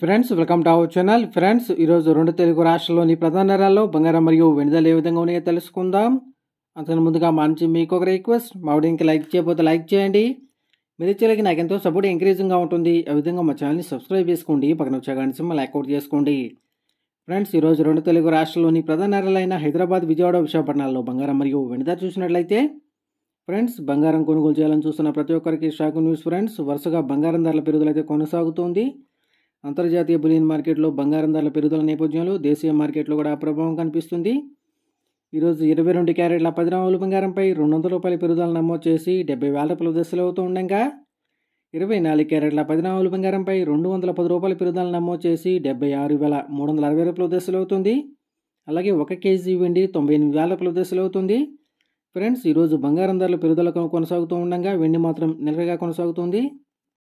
Friends, welcome to our channel. Friends, ఈరోజు రెండు తెలుగు రాష్ట్రాల్లోని ప్రధాన నగరాల్లో బంగారం మరియు వెండి ధరలు ఏ విధంగా ఉన్నాయో తెలుసుకుందాం. అంతకు ముందుగా మా నుంచి మీకు ఒక రిక్వెస్ట్, మా వీడియోకి లైక్ చేయకపోతే లైక్ చేయండి. మీరు ఇచ్చేలకి నాకు ఎంతో సపోర్ట్ ఎంకరేజింగ్గా ఉంటుంది. ఆ విధంగా మా ఛానల్ని సబ్స్క్రైబ్ చేసుకోండి, పక్కన వచ్చే గంట సింబల్ యాక్టివేట్ చేసుకోండి. ఫ్రెండ్స్, ఈరోజు రెండు తెలుగు రాష్ట్రాల్లోని ప్రధాన నగరాలైన హైదరాబాద్, విజయవాడ, విశాఖపట్నాల్లో బంగారం మరియు వెండి ధర చూసినట్లయితే ఫ్రెండ్స్, బంగారం కొనుగోలు చేయాలని చూస్తున్న ప్రతి ఒక్కరికి షాకింగ్ న్యూస్. ఫ్రెండ్స్, వరుసగా బంగారం ధరల పెరుగుదల అయితే కొనసాగుతుంది. అంతర్జాతీయ బులియన్ మార్కెట్లో బంగారం ధరల పెరుగుదల నేపథ్యంలో దేశీయ మార్కెట్లో కూడా ప్రభావం కనిపిస్తుంది. ఈరోజు 22 క్యారెట్ల 10 గ్రాముల బంగారంపై ₹200 పెరుగుదల నమోదు చేసి 70,000 దశలు అవుతూ ఉండగా, 24 క్యారెట్ల 10 గ్రాముల బంగారంపై ₹210 పెరుగుదల నమోదు చేసి 76,360 దశలు అవుతుంది. అలాగే 1 కేజీ వెండి 98,000 దశలు అవుతుంది. ఫ్రెండ్స్, ఈరోజు బంగారం ధరల పెరుగుదల కొనసాగుతూ ఉండగా వెండి మాత్రం నిలకడగా కొనసాగుతుంది.